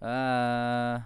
Uh.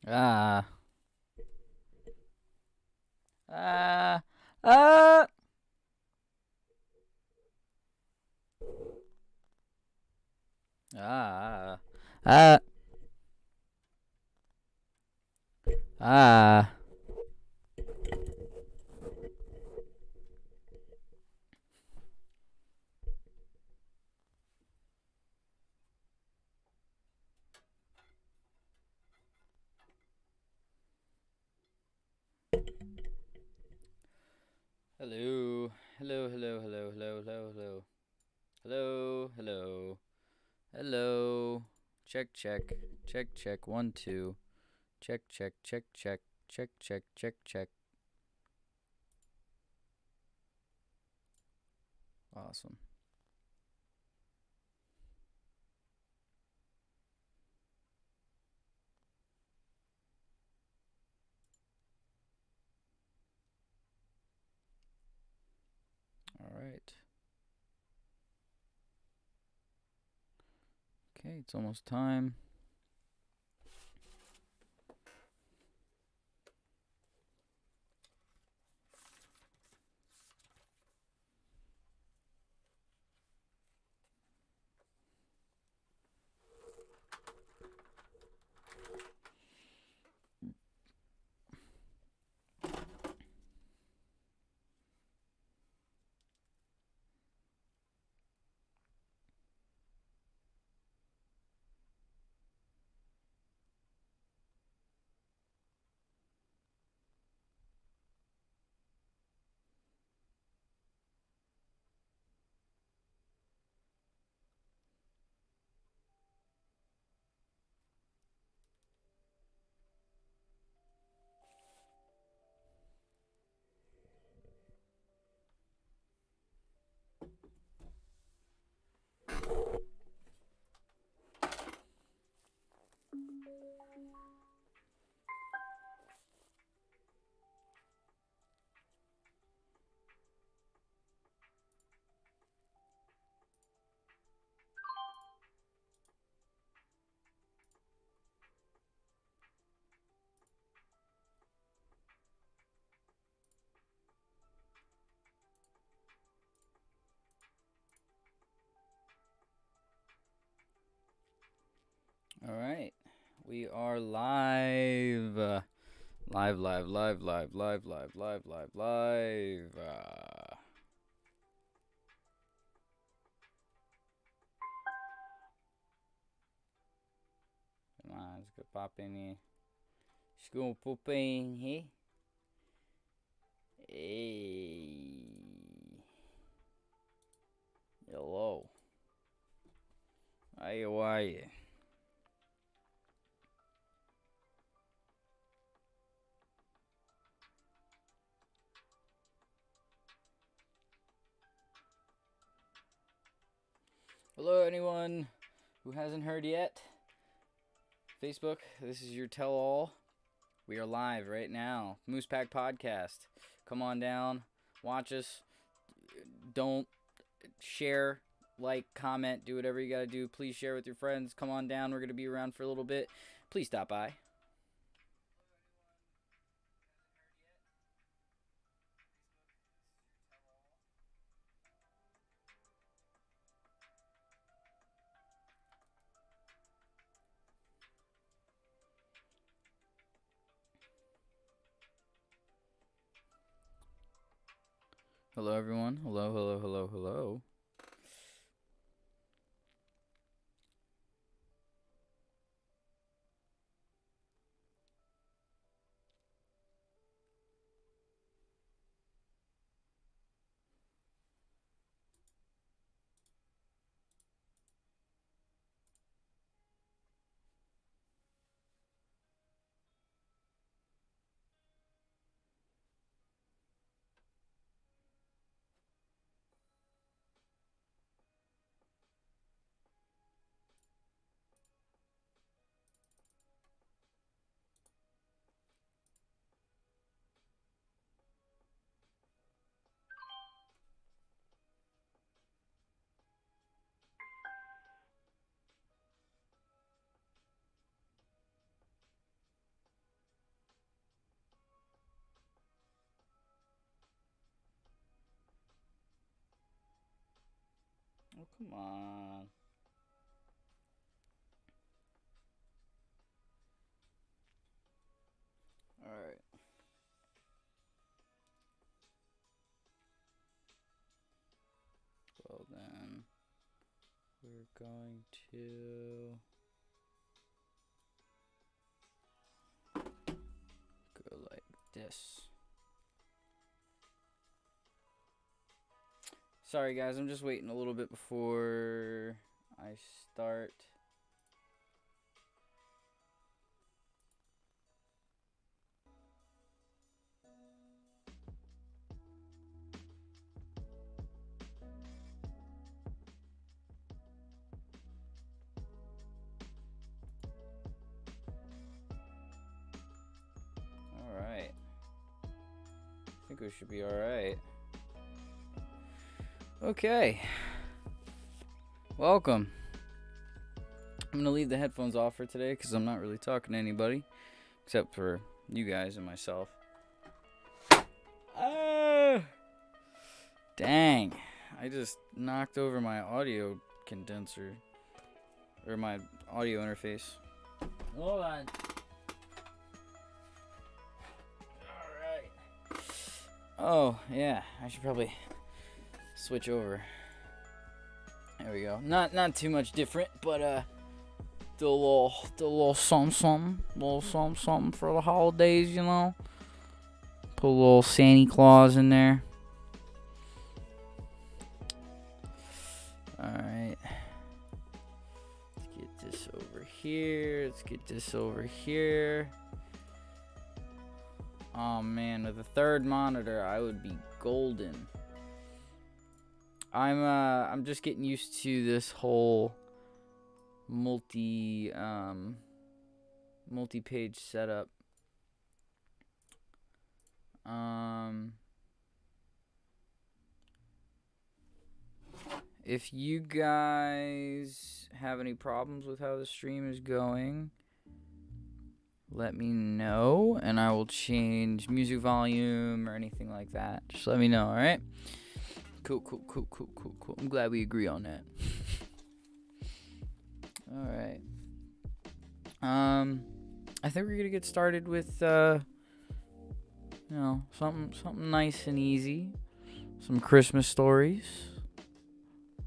Ah. Ah. Ah. Ah. Ah. Ah. Hello. Hello, hello, hello, hello, hello, hello. Hello, hello. Hello. Check, check. Check, check. 1, 2. Check, check, check, check. Check, check, check, check. Awesome. All right. Okay, it's almost time. All right. We are live. Live, live, live, live, live, live, live, live, live. Come on, let's go pop in here. Let's go pop in here. Hey. Hello. How are you? Hello, anyone who hasn't heard yet. Facebook, this is your tell-all. We are live right now. MoosePackPodcast. Come on down. Watch us. Don't share, like, comment, do whatever you gotta do. Please share with your friends. Come on down. We're gonna be around for a little bit. Please stop by. Hello, everyone. Hello, hello, hello, hello. Oh, come on. Alright. Well then, we're going to go like this. Sorry guys, I'm just waiting a little bit before I start. Alright. I think we should be alright. Okay. Welcome. I'm going to leave the headphones off for today because I'm not really talking to anybody except for you guys and myself. Dang. I just knocked over my audio condenser. Or my audio interface. Hold on. Alright. Oh, yeah. I should probably switch over. There we go. Not too much different, but do a little something for the holidays, you know. Put a little Santa Claus in there. Alright. Let's get this over here. Let's get this over here. Oh man, with a third monitor, I would be golden. I'm just getting used to this whole multi-page setup. If you guys have any problems with how the stream is going, let me know, and I will change music volume or anything like that. Just let me know, alright? Cool. I'm glad we agree on that. Alright. I think we're gonna get started with something nice and easy. Some Christmas stories.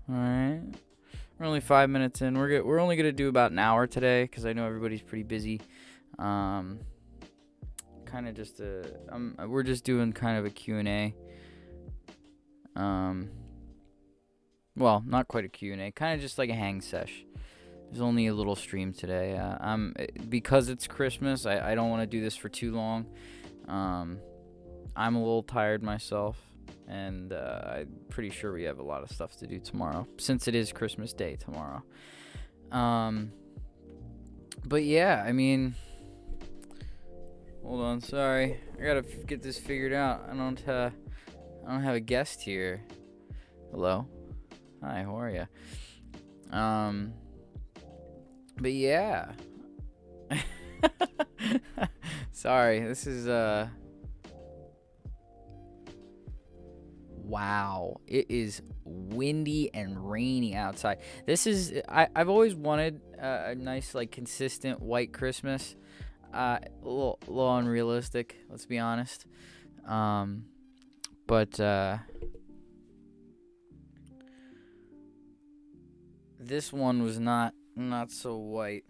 Alright. We're only 5 minutes in. We're only gonna do about an hour today because I know everybody's pretty busy. Kind of just we're just doing kind of a Q&A. Well, not quite a Q&A, kind of just like a hang sesh. There's only a little stream today. Because it's Christmas, I don't want to do this for too long. I'm a little tired myself, and I'm pretty sure we have a lot of stuff to do tomorrow, since it is Christmas Day tomorrow. But yeah, I mean, hold on, sorry, I gotta get this figured out. I don't have a guest here. Hello, hi, how are ya? But yeah. Sorry, this is wow, it is windy and rainy outside. This is I've always wanted a nice, like, consistent white Christmas. A little unrealistic, let's be honest. But this one was not so white.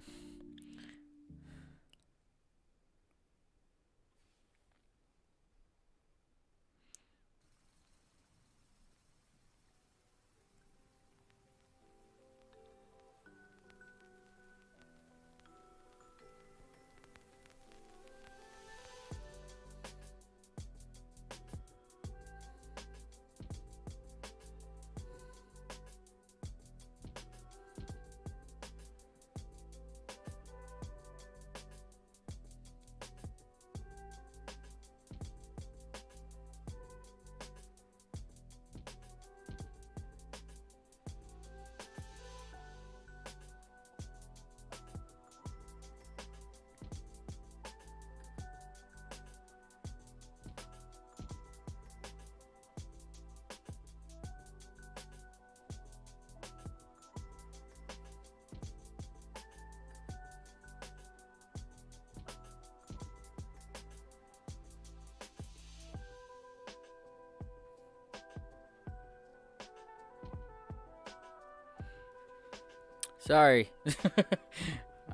Sorry.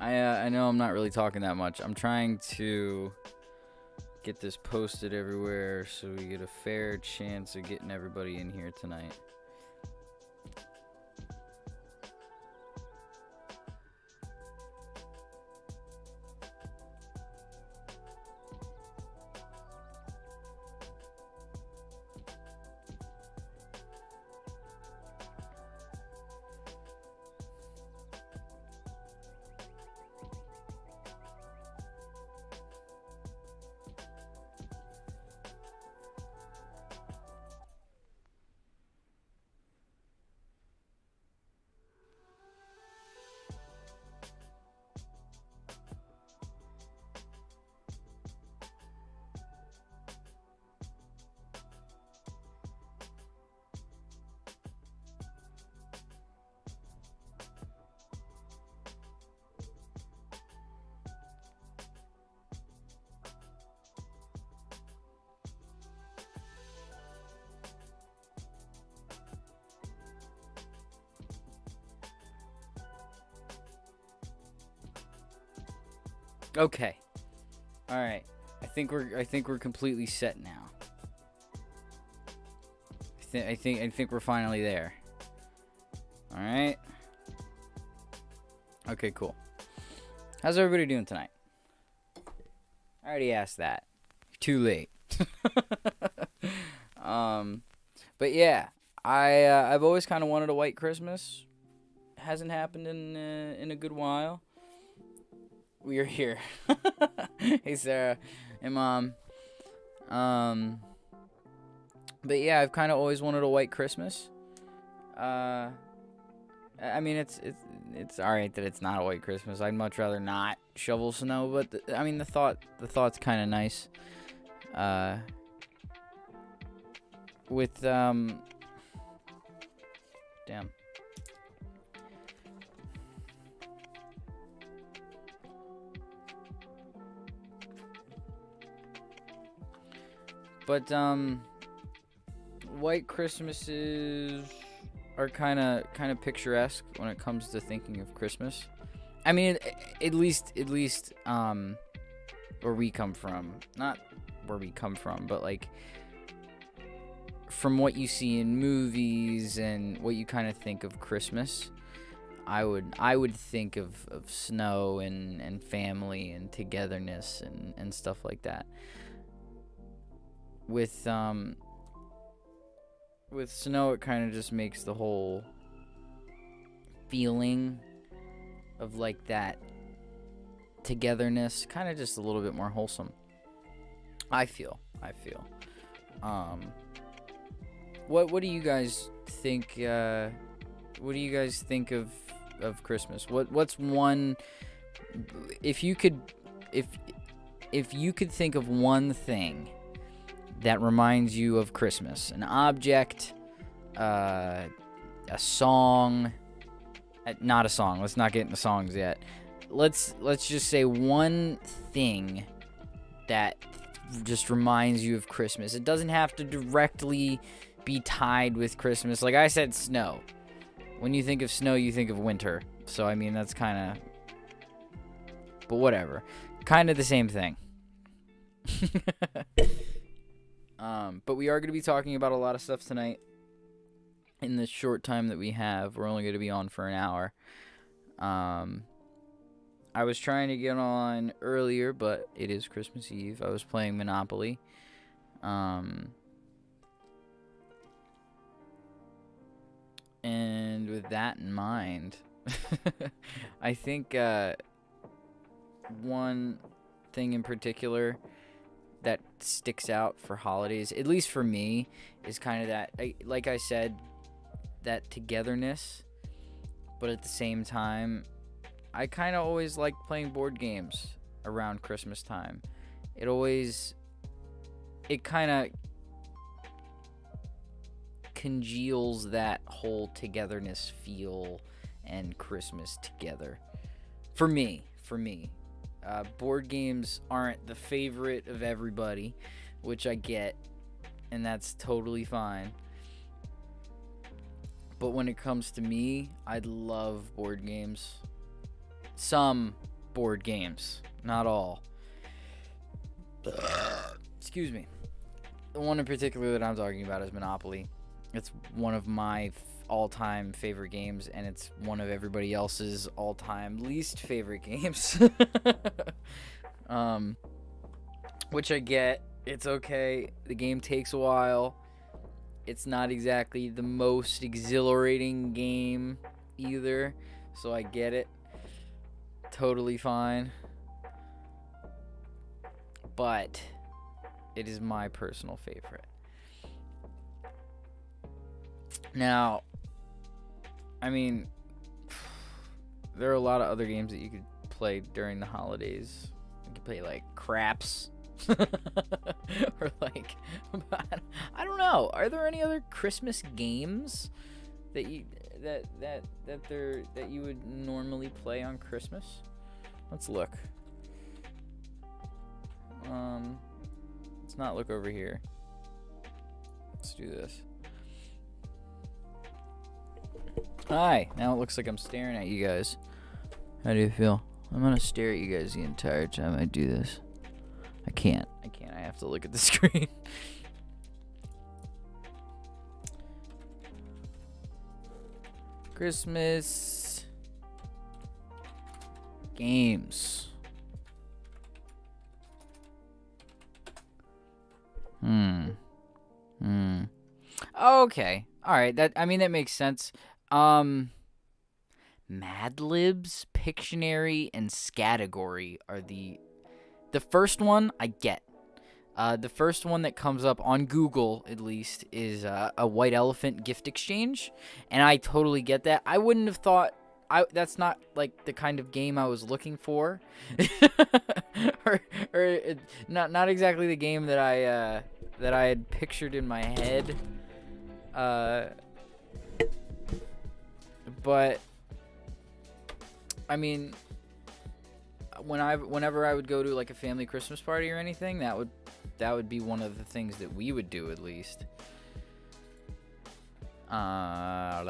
I know I'm not really talking that much. I'm trying to get this posted everywhere so we get a fair chance of getting everybody in here tonight. Okay. All right. I think we're completely set now. I think we're finally there. All right. Okay, cool. How's everybody doing tonight? I already asked that. Too late. But yeah, I've always kind of wanted a white Christmas. Hasn't happened in a good while. We are here. Hey Sarah. Hey Mom. But yeah, I've kind of always wanted a white Christmas. I mean, it's all right that it's not a white Christmas. I'd much rather not shovel snow, but the thought's kind of nice. With damn. But white Christmases are kind of picturesque when it comes to thinking of Christmas. I mean, at least where we come from, not where we come from, but like from what you see in movies and what you kind of think of Christmas. I would think of snow and family and togetherness and stuff like that. With snow, it kind of just makes the whole feeling of like that togetherness kind of just a little bit more wholesome. I feel. What do you guys think? What do you guys think of Christmas? What's one? If you could think of one thing that reminds you of Christmas, an object, a song, not a song. Let's not get into songs yet. Let's just say one thing that just reminds you of Christmas. It doesn't have to directly be tied with Christmas. Like I said, snow. When you think of snow, you think of winter. So I mean, that's kind of, but whatever. Kind of the same thing. But we are going to be talking about a lot of stuff tonight. In the short time that we have, we're only going to be on for an hour. I was trying to get on earlier, but it is Christmas Eve. I was playing Monopoly. And with that in mind, I think one thing in particular that sticks out for holidays, at least for me, is kind of that, like I said, that togetherness, but at the same time, I kind of always like playing board games around Christmas time. It kind of congeals that whole togetherness feel and Christmas together. For me. Board games aren't the favorite of everybody, which I get, and that's totally fine. But when it comes to me, I love board games. Some board games, not all. Excuse me. The one in particular that I'm talking about is Monopoly. It's one of my all-time favorite games, and it's one of everybody else's all-time least favorite games. Which I get. It's okay. The game takes a while. It's not exactly the most exhilarating game either, so I get it. Totally fine. But it is my personal favorite. Now, I mean, there are a lot of other games that you could play during the holidays. You could play like craps. Or like, I don't know. Are there any other Christmas games that you that you would normally play on Christmas? Let's look. Let's not look over here. Let's do this. Hi. Now it looks like I'm staring at you guys. How do you feel? I'm gonna stare at you guys the entire time I do this. I can't. I have to look at the screen. Christmas games. Okay. All right. That makes sense. Mad Libs, Pictionary, and Scategory are the first one I get. The first one that comes up on Google, at least, is a White Elephant gift exchange, and I totally get that. I wouldn't have thought that's not like the kind of game I was looking for, or not exactly the game that I had pictured in my head. But I mean, whenever I would go to like a family Christmas party or anything, that would be one of the things that we would do, at least. The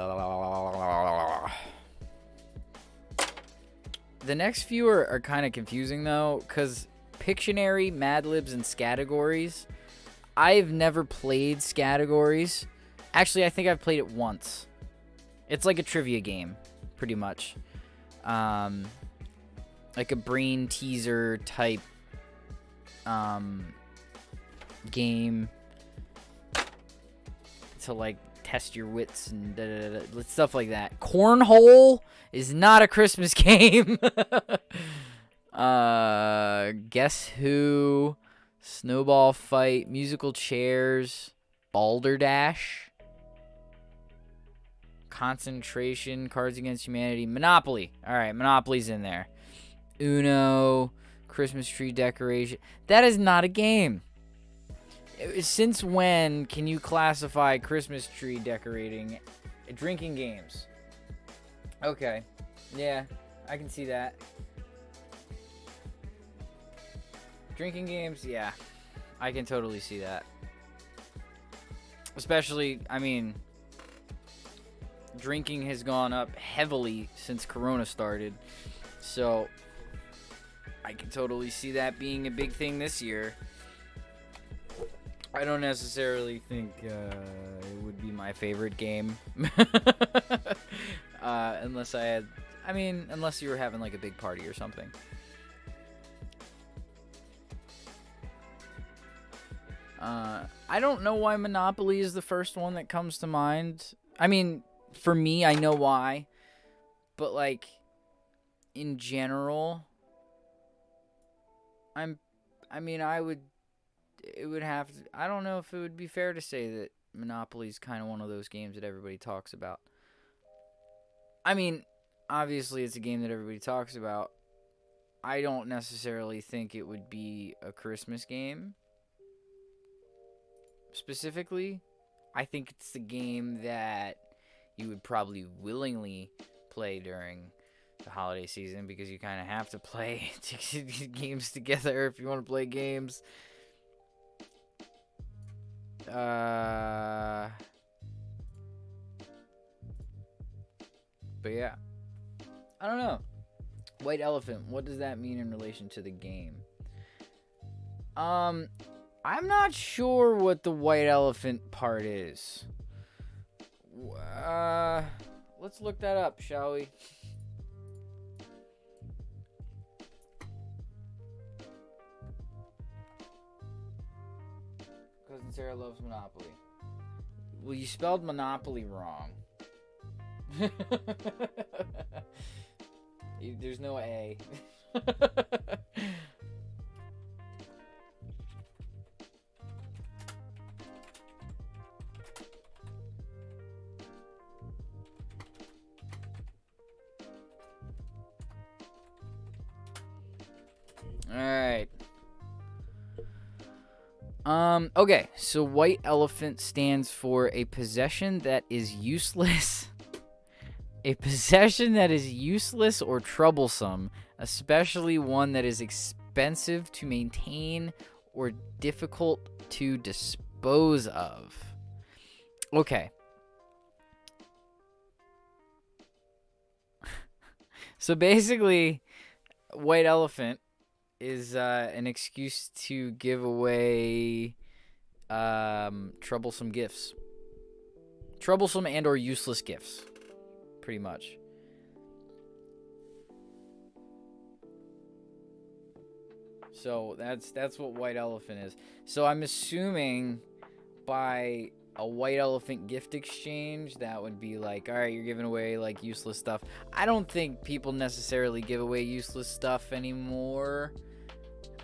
next few are kind of confusing though, because Pictionary, Mad Libs, and Scategories. I've never played Scategories. Actually, I think I've played it once. It's like a trivia game, pretty much. Like a brain teaser type game to like test your wits and stuff like that. Cornhole is not a Christmas game. Guess Who, Snowball Fight, Musical Chairs, Balderdash, Concentration, Cards Against Humanity, Monopoly. All right, Monopoly's in there. Uno, Christmas tree decoration. That is not a game. Since when can you classify Christmas tree decorating drinking games? Okay. Yeah, I can see that. Drinking games, yeah. I can totally see that. Especially, I mean, drinking has gone up heavily since Corona started. So, I can totally see that being a big thing this year. I don't necessarily think it would be my favorite game. Unless unless you were having like a big party or something. I don't know why Monopoly is the first one that comes to mind. I mean, for me, I know why. But like, in general, it would have to, I don't know if it would be fair to say that Monopoly is kind of one of those games that everybody talks about. I mean, obviously it's a game that everybody talks about. I don't necessarily think it would be a Christmas game. Specifically, I think it's the game that you would probably willingly play during the holiday season, because you kind of have to play games together if you want to play games. But yeah. I don't know. White elephant, what does that mean in relation to the game? I'm not sure what the white elephant part is. Let's look that up, shall we? Cousin Sarah loves Monopoly. Well, you spelled Monopoly wrong. There's no A. Alright. Okay, so white elephant stands for a possession that is useless. A possession that is useless or troublesome, especially one that is expensive to maintain or difficult to dispose of. Okay. So basically, white elephant is an excuse to give away troublesome gifts. Troublesome and or useless gifts. Pretty much. So that's what white elephant is. So I'm assuming by a white elephant gift exchange, that would be like, all right, you're giving away like useless stuff. I don't think people necessarily give away useless stuff anymore.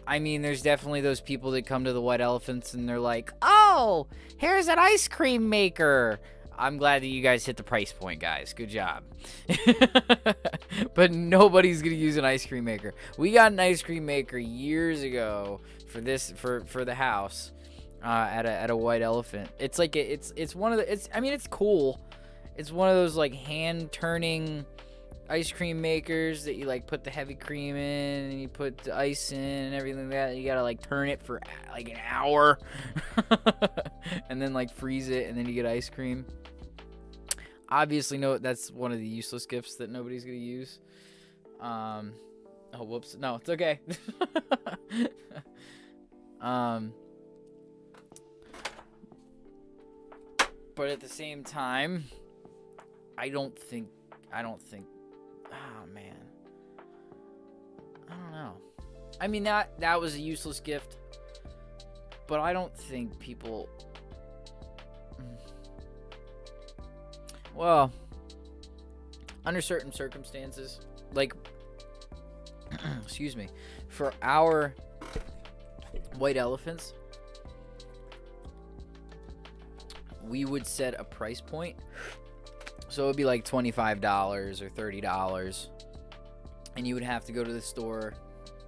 I mean, there's definitely those people that come to the white elephants and they're like, oh, here's an ice cream maker. I'm glad that you guys hit the price point, guys. Good job. But nobody's going to use an ice cream maker. We got an ice cream maker years ago for the house at a white elephant. It's like it's one of the it's cool. It's one of those like hand turning ice cream makers that you like put the heavy cream in and you put the ice in and everything like that. You got to like turn it for like an hour and then like freeze it and then you get ice cream. Obviously, no, that's one of the useless gifts that nobody's going to use. Oh, whoops. No, it's okay. But at the same time, I don't think, oh, man. I don't know. I mean, that was a useless gift, but I don't think people... Well, under certain circumstances, like, excuse me, for our white elephants, we would set a price point. So it would be like $25 or $30, and you would have to go to the store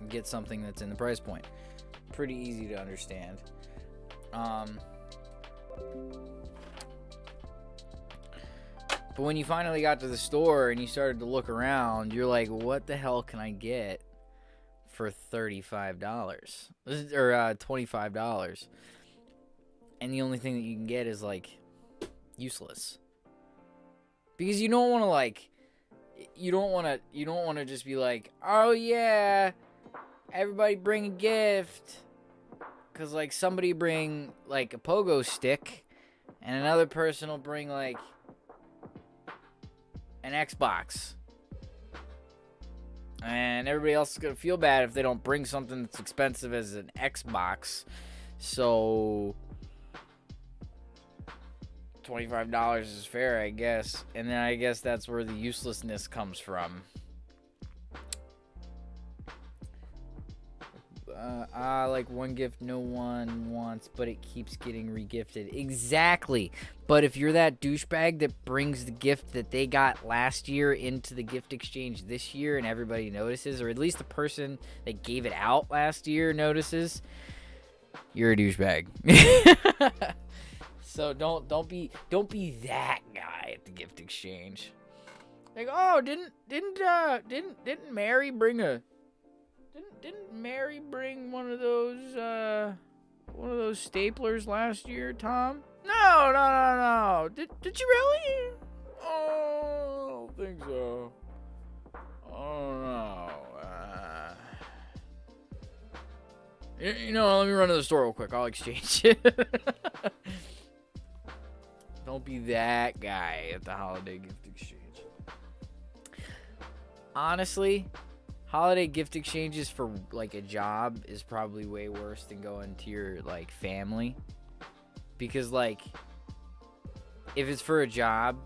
and get something that's in the price point. Pretty easy to understand. But when you finally got to the store and you started to look around, you're like, what the hell can I get for $35? Or $25. And the only thing that you can get is, like, useless. Because you don't want to, like, you don't want to just be like, oh, yeah, everybody bring a gift. Because, like, somebody bring, like, a pogo stick, and another person will bring, like, an Xbox. And everybody else is going to feel bad if they don't bring something that's expensive as an Xbox. So $25 is fair, I guess. And then I guess that's where the uselessness comes from. Like one gift no one wants, but it keeps getting regifted. Exactly. But if you're that douchebag that brings the gift that they got last year into the gift exchange this year and everybody notices, or at least the person that gave it out last year notices, you're a douchebag. So don't be that guy at the gift exchange. Like, oh, didn't Mary bring a Didn't Mary bring one of those staplers last year, Tom? No. Did you really? Oh, think so. I don't know. You know, let me run to the store real quick. I'll exchange it. Don't be that guy at the holiday gift exchange. Honestly, holiday gift exchanges for like a job is probably way worse than going to your like family. Because like, if it's for a job,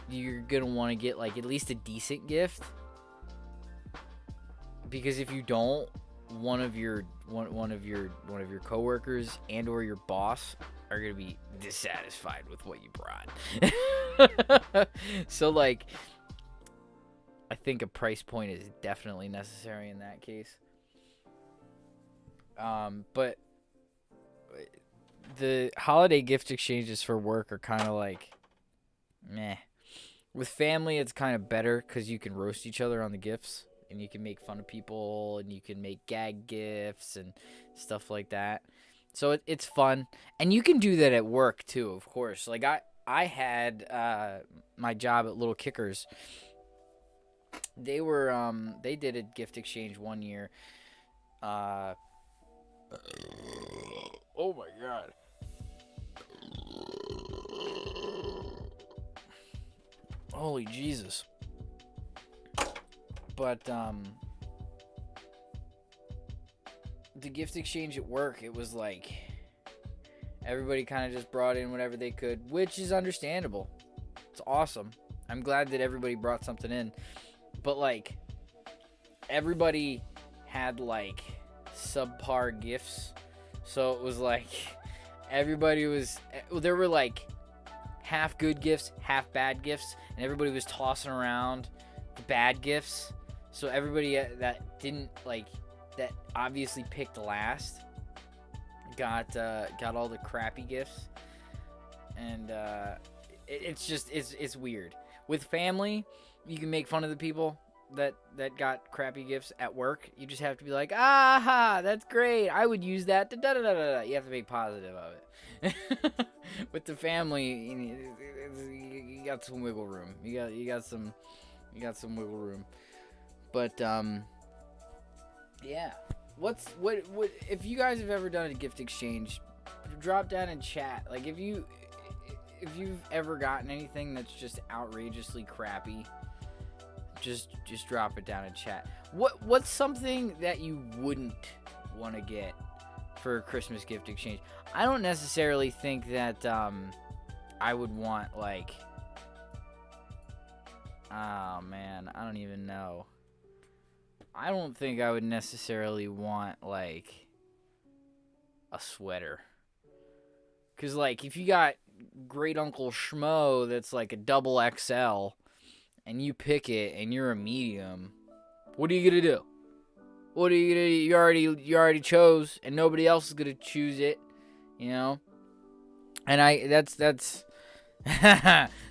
you're gonna want to get like at least a decent gift. Because if you don't, one of your coworkers and or your boss are gonna be dissatisfied with what you brought. So like, I think a price point is definitely necessary in that case. But the holiday gift exchanges for work are kind of like meh. With family, it's kind of better because you can roast each other on the gifts. And you can make fun of people, and you can make gag gifts and stuff like that. So it's fun. And you can do that at work, too, of course. Like, I had my job at Little Kickers. They did a gift exchange one year. Oh, my God. Holy Jesus. But the gift exchange at work, it was like everybody kind of just brought in whatever they could, which is understandable. It's awesome. I'm glad that everybody brought something in. But like, everybody had like subpar gifts. So it was like there were like half good gifts, half bad gifts, and everybody was tossing around the bad gifts. So everybody that didn't like, that obviously picked last, got all the crappy gifts, and it's weird. With family, you can make fun of the people that got crappy gifts at work. You just have to be like, aha, that's great. I would use that. Da da da da da. You have to be positive of it. With the family, you got some wiggle room. You got some wiggle room. But yeah. What if you guys have ever done a gift exchange, drop down in chat. Like if you've ever gotten anything that's just outrageously crappy, just drop it down in chat. What's something that you wouldn't want to get for a Christmas gift exchange? I don't necessarily think that I would want like, oh man, I don't even know. I don't think I would necessarily want like a sweater. Cause like if you got Great Uncle Schmo that's like a double XL and you pick it and you're a medium, what are you gonna do? What are you gonna do? You already chose and nobody else is gonna choose it, you know? And that's that's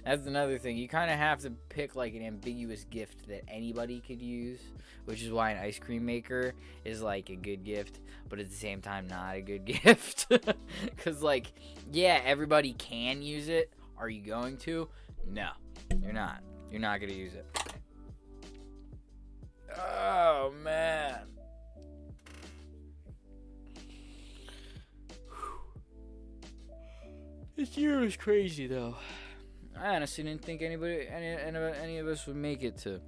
another thing. You kind of have to pick like an ambiguous gift that anybody could use, which is why an ice cream maker is like a good gift, but at the same time not a good gift. Because like, yeah, everybody can use it. Are you going to? No, you're not. You're not going to use it. Oh, man. This year was crazy, though. I honestly didn't think any of us would make it to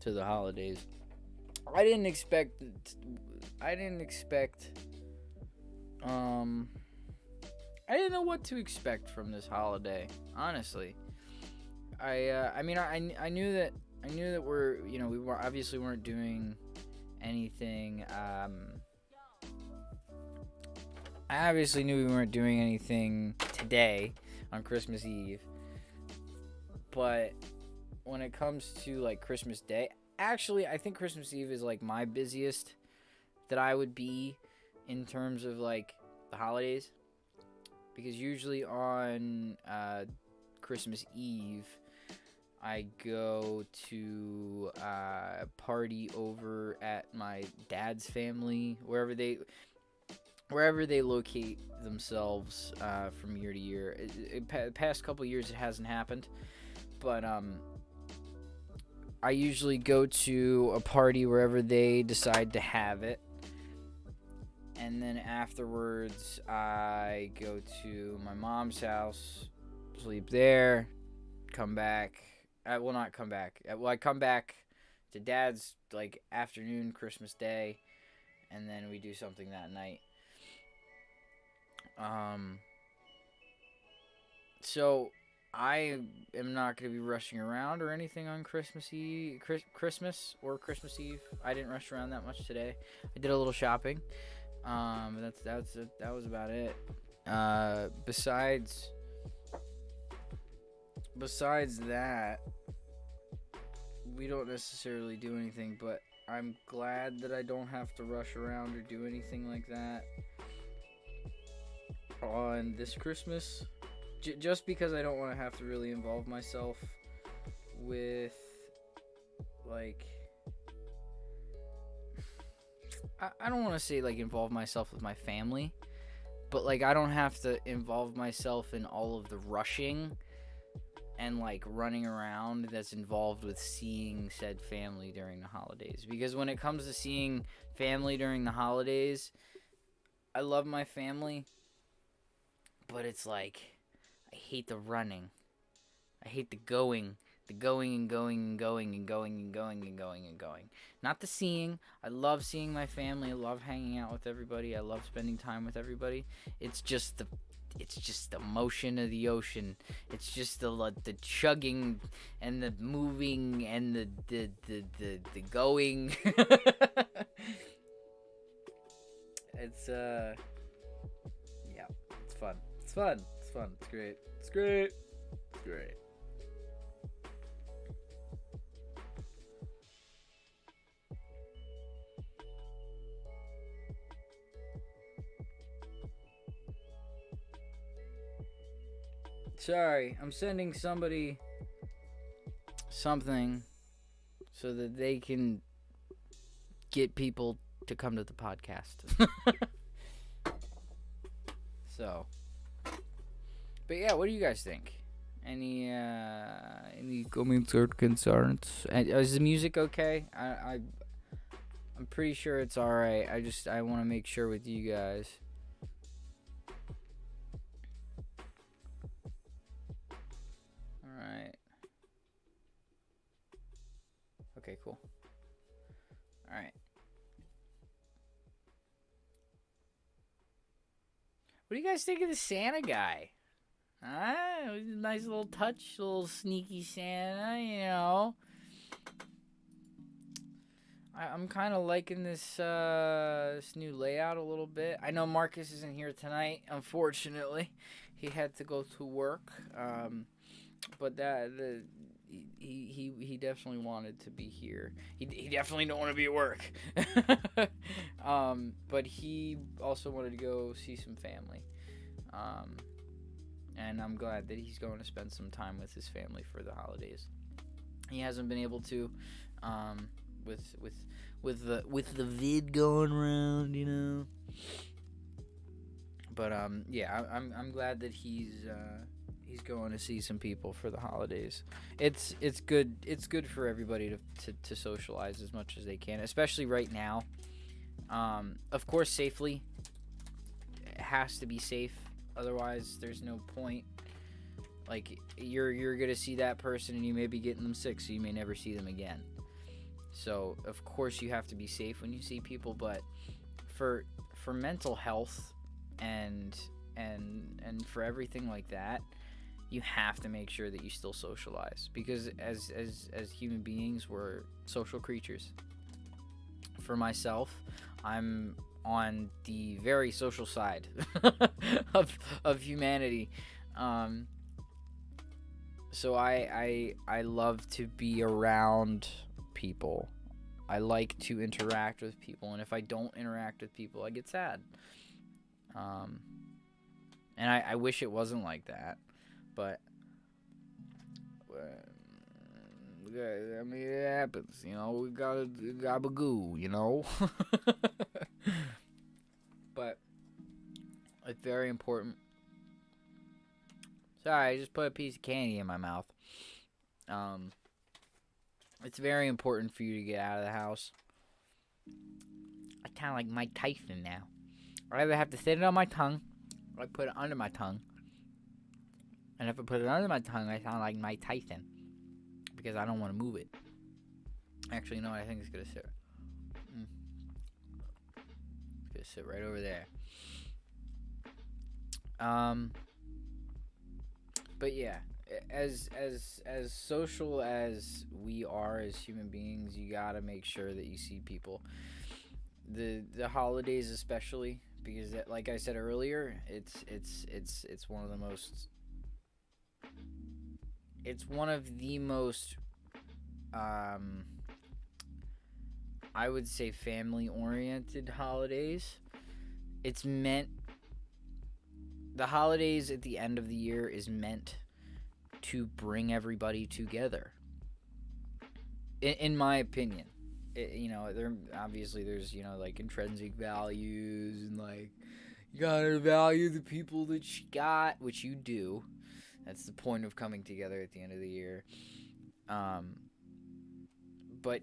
the holidays. I didn't expect. I didn't know what to expect from this holiday. Honestly, I mean, I knew that we're, we weren't doing anything. I obviously knew we weren't doing anything today on Christmas Eve. But when it comes to like Christmas Day, actually I think Christmas Eve is like my busiest that I would be in terms of like the holidays. Because usually on Christmas Eve, I go to party over at my dad's family, wherever they locate themselves from year to year. The past couple years it hasn't happened, But I usually go to a party wherever they decide to have it. And then afterwards, I go to my mom's house, sleep there, come back. Well, not come back. I come back to Dad's, like, afternoon, Christmas Day, and then we do something that night. So I am not going to be rushing around or anything on Christmas or Christmas Eve. I didn't rush around that much today. I did a little shopping. That was about it. Besides that, we don't necessarily do anything, but I'm glad that I don't have to rush around or do anything like that on this Christmas. Just because I don't want to have to really involve myself with, like, I don't want to say, like, involve myself with my family, but, like, I don't have to involve myself in all of the rushing and, like, running around that's involved with seeing said family during the holidays. Because when it comes to seeing family during the holidays, I love my family, but it's like, I hate the running. I hate the going and going and going and going and going and going and going and going. Not the seeing. I love seeing my family. I love hanging out with everybody. I love spending time with everybody. It's just the motion of the ocean. It's just the chugging and the moving and the going. It's yeah, it's fun. It's fun. It's fun. It's great. It's great. It's great. Sorry, I'm sending somebody something so that they can get people to come to the podcast. So, but yeah, what do you guys think? Any comments or concerns? Is the music okay? I'm pretty sure it's all right. I want to make sure with you guys. Okay, cool. Alright. What do you guys think of the Santa guy? It was a nice little touch, little sneaky Santa, you know. I'm kind of liking this new layout a little bit. I know Marcus isn't here tonight, unfortunately. He had to go to work. But he definitely wanted to be here. He definitely don't want to be at work. But he also wanted to go see some family. And I'm glad that he's going to spend some time with his family for the holidays. He hasn't been able to, with the vid going around, you know. But yeah, I'm glad that he's going to see some people for the holidays. It's good for everybody to socialize as much as they can, especially right now. Of course, safely. It has to be safe, otherwise there's no point. Like, you're gonna see that person and you may be getting them sick, so you may never see them again. So of course you have to be safe when you see people, but for mental health and for everything like that, you have to make sure that you still socialize, because as human beings, we're social creatures. For myself, I'm on the very social side of humanity. So I love to be around people. I like to interact with people, and if I don't interact with people, I get sad. And I wish it wasn't like that. But I mean, it happens, you know. We gotta gabagoo, you know. But it's very important. Sorry, I just put a piece of candy in my mouth. It's very important for you to get out of the house. I kind of like Mike Tyson now. I either have to sit it on my tongue, or I put it under my tongue. And if I put it under my tongue, I sound like Mike Tyson. Because I don't want to move it. Actually, no, I think it's going to sit. It's going to sit right over there. But yeah, as social as we are as human beings, you gotta make sure that you see people. The holidays especially, because like I said earlier, it's one of the most. It's one of the most. I would say family-oriented holidays. It's meant. The holidays at the end of the year is meant to bring everybody together. In my opinion, there obviously there's like intrinsic values and like you gotta value the people that you got, which you do. That's the point of coming together at the end of the year. But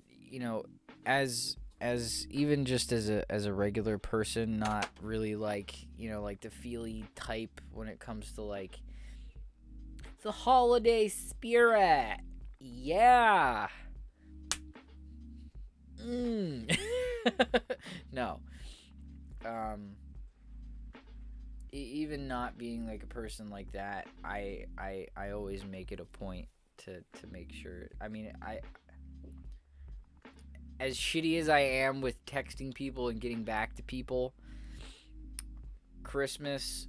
as even just as a regular person, not really like the feely type when it comes to like the holiday spirit. Yeah. No. Even not being like a person like that, I always make it a point to make sure. I mean, as shitty as I am with texting people and getting back to people, Christmas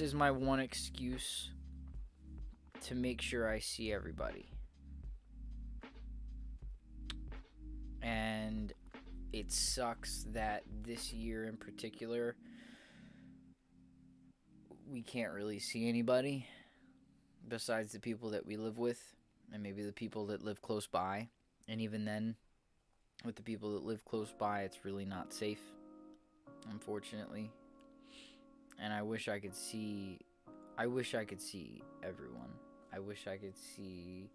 is my one excuse to make sure I see everybody. And it sucks that this year in particular, we can't really see anybody besides the people that we live with. And maybe the people that live close by. And even then, with the people that live close by, it's really not safe, unfortunately. And I wish I could see everyone. I wish I could see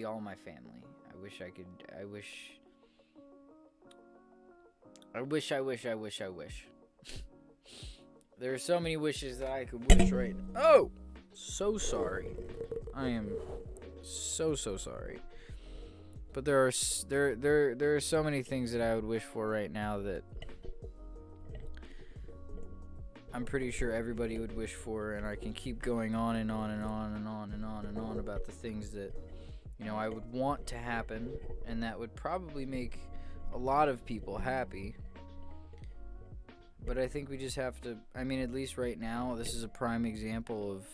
all my family. I wish. There are so many wishes that I could wish right now. Oh! So sorry. I am so sorry. But there are so many things that I would wish for right now that I'm pretty sure everybody would wish for, and I can keep going on and on and on and on and on and on about the things that I would want to happen, and that would probably make a lot of people happy. But I think we just have to, at least right now, this is a prime example of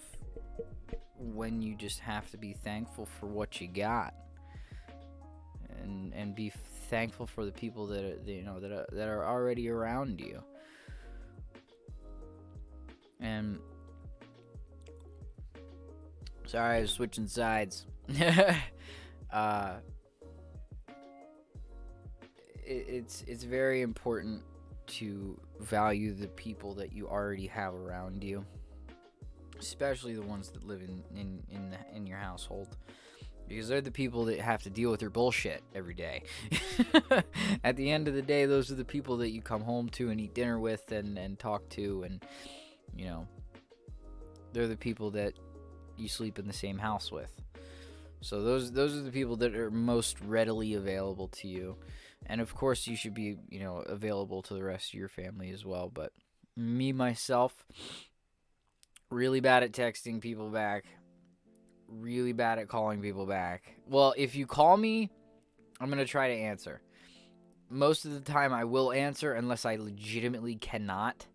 when you just have to be thankful for what you got, and be thankful for the people that are already around you. And sorry, I was switching sides. It's very important to value the people that you already have around you, especially the ones that live in your household, because they're the people that have to deal with your bullshit every day. At the end of the day, those are the people that you come home to and eat dinner with and talk to, and they're the people that you sleep in the same house with. So those are the people that are most readily available to you. And of course you should be, available to the rest of your family as well. But me, myself, really bad at texting people back. Really bad at calling people back. Well, if you call me, I'm going to try to answer. Most of the time I will answer unless I legitimately cannot.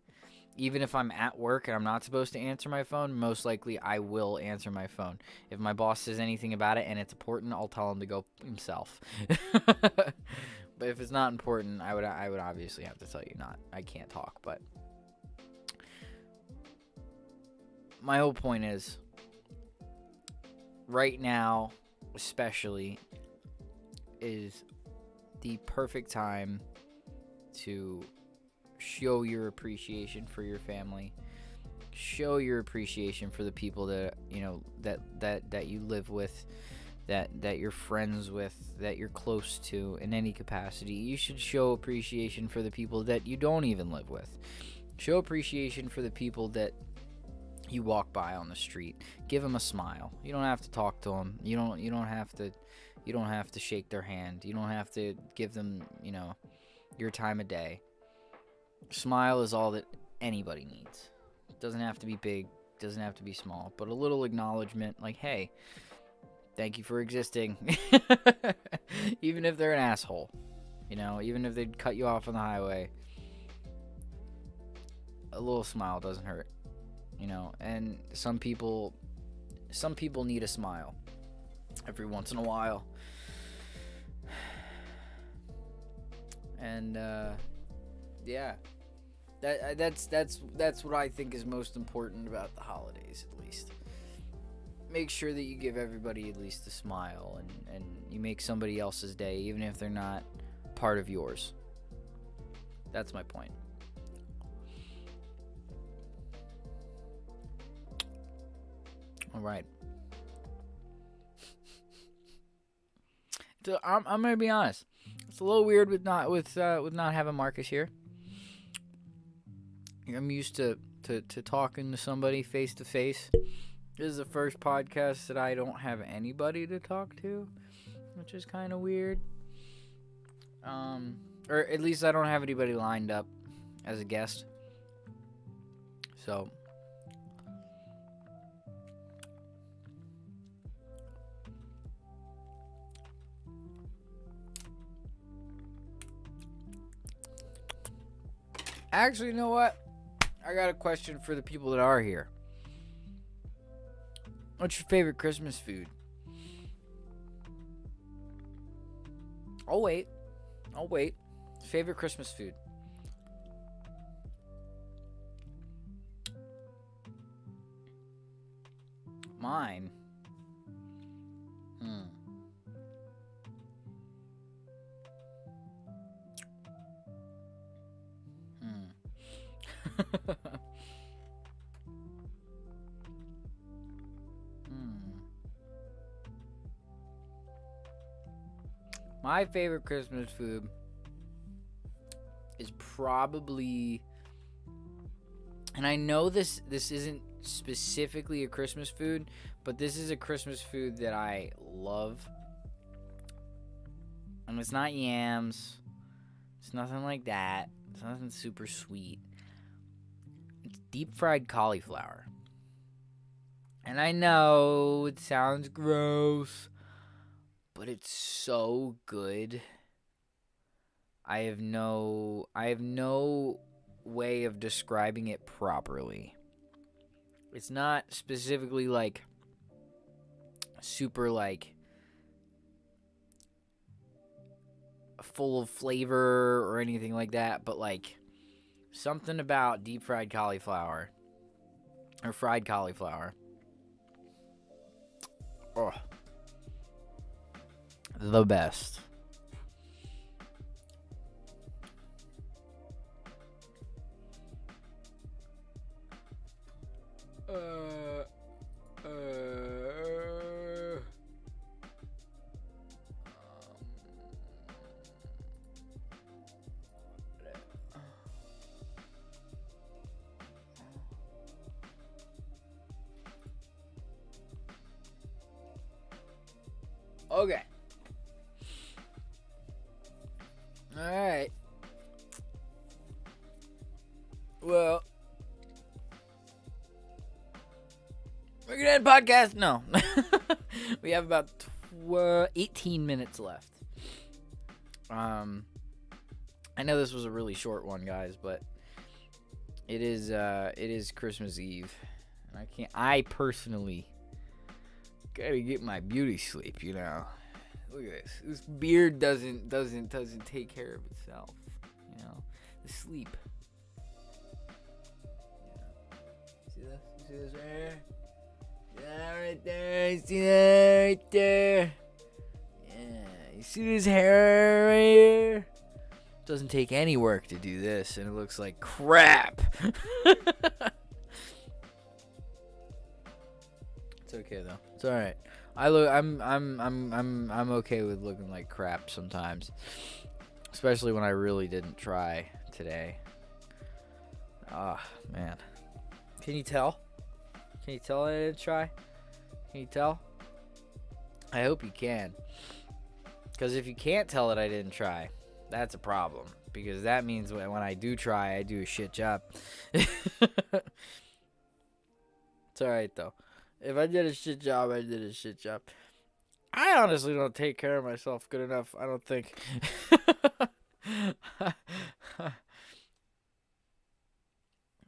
Even if I'm at work and I'm not supposed to answer my phone, most likely I will answer my phone. If my boss says anything about it and it's important, I'll tell him to go himself. But if it's not important, I would obviously have to tell you I can't talk. But my whole point is, right now, especially, is the perfect time to show your appreciation for your family, Show your appreciation for the people that that you live with, that you're friends with, that you're close to in any capacity. You should show appreciation for the people that you don't even live with. Show appreciation for the people that you walk by on the street. Give them a smile. You don't have to talk to them. You don't have to shake their hand. You don't have to give them, your time of day. Smile is all that anybody needs. It doesn't have to be big, doesn't have to be small, but a little acknowledgement like, hey, thank you for existing. Even if they're an asshole, even if they'd cut you off on the highway, a little smile doesn't hurt, and some people need a smile every once in a while. And yeah, that's what I think is most important about the holidays, at least. Make sure that you give everybody at least a smile, and you make somebody else's day, even if they're not part of yours. That's my point. All right. So I'm gonna be honest. It's a little weird with not having Marcus here. I'm used to talking to somebody face to face. This is the first podcast that I don't have anybody to talk to, which is kind of weird. Or at least I don't have anybody lined up as a guest. So actually, you know what? I got a question for the people that are here. What's your favorite Christmas food? I'll wait. Favorite Christmas food? Mine? My favorite Christmas food is probably, and I know this isn't specifically a Christmas food, but this is a Christmas food that I love. And it's not yams. It's nothing like that. It's nothing super sweet. It's deep fried cauliflower. And I know it sounds gross, but it's so good. I have no way of describing it properly. It's not specifically like super like full of flavor or anything like that, but like something about deep fried cauliflower or fried cauliflower. Oh, the best. Okay. Alright. Well, we're gonna end podcast. No. We have about 18 minutes left. I know this was a really short one, guys, but it is Christmas Eve. And I personally gotta get my beauty sleep, Look at this. This beard doesn't take care of itself. The sleep. See this? You see this right here? Yeah, right there. You see that right there? Yeah. You see this hair right here? Doesn't take any work to do this, and it looks like crap. It's okay though. It's all right. I'm okay with looking like crap sometimes, especially when I really didn't try today. Ah, man. Can you tell? Can you tell I didn't try? Can you tell? I hope you can. Because if you can't tell that I didn't try, that's a problem. Because that means when I do try, I do a shit job. It's alright, though. If I did a shit job, I did a shit job. I honestly don't take care of myself good enough, I don't think.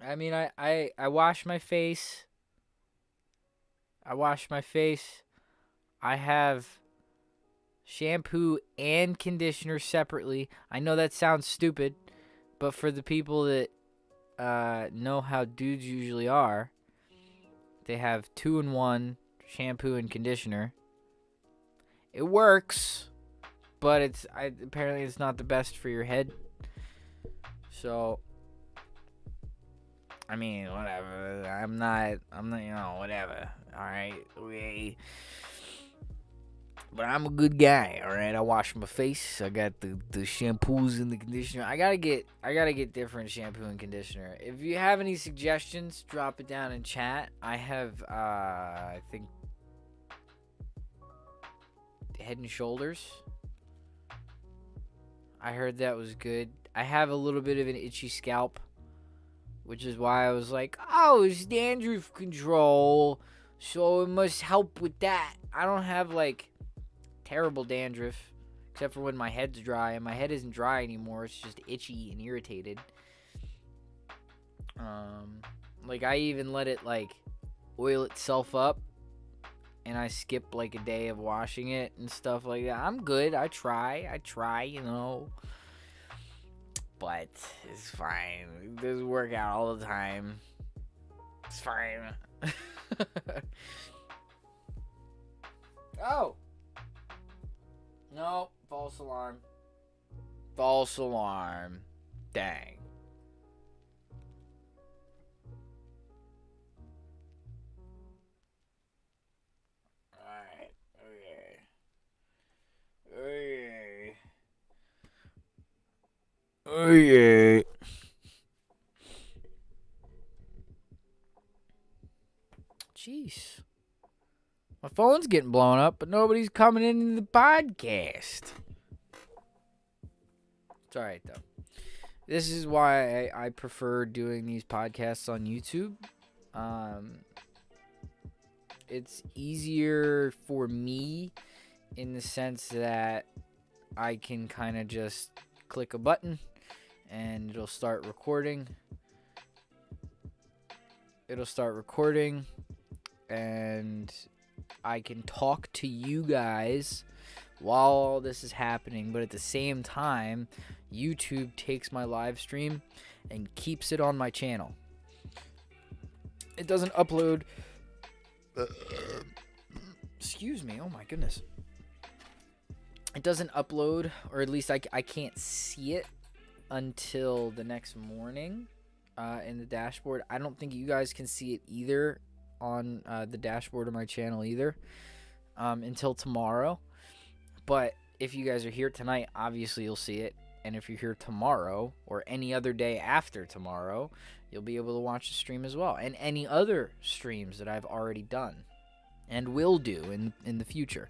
I mean, I wash my face. I wash my face. I have shampoo and conditioner separately. I know that sounds stupid, but for the people that know how dudes usually are, they have 2-in-1 shampoo and conditioner. It works, but apparently it's not the best for your head. So, I mean, whatever. I'm not, whatever. All right, but I'm a good guy, all right. I wash my face. I got the shampoos and the conditioner. I gotta get different shampoo and conditioner. If you have any suggestions, drop it down in chat. I have I think Head and Shoulders. I heard that was good. I have a little bit of an itchy scalp, which is why I was like, oh, it's dandruff control, so it must help with that. I don't have like terrible dandruff, except for when my head's dry, and my head isn't dry anymore. It's just itchy and irritated. Like I even let it like oil itself up, and I skip like a day of washing it and stuff like that. I'm good. I try, but it's fine. It doesn't work out all the time. It's fine. Oh. No, false alarm. False alarm. Dang. Alright, okay. Okay. Jeez. My phone's getting blown up, but nobody's coming into the podcast. It's alright, though. This is why I prefer doing these podcasts on YouTube. It's easier for me in the sense that I can kind of just click a button and it'll start recording. And I can talk to you guys while all this is happening, but at the same time, YouTube takes my live stream and keeps it on my channel. It doesn't upload. Excuse me. Oh my goodness. It doesn't upload, or at least I can't see it until the next morning in the dashboard. I don't think you guys can see it either on the dashboard of my channel either until tomorrow. But if you guys are here tonight, obviously you'll see it. And if you're here tomorrow or any other day after tomorrow, you'll be able to watch the stream as well. And any other streams that I've already done and will do in the future,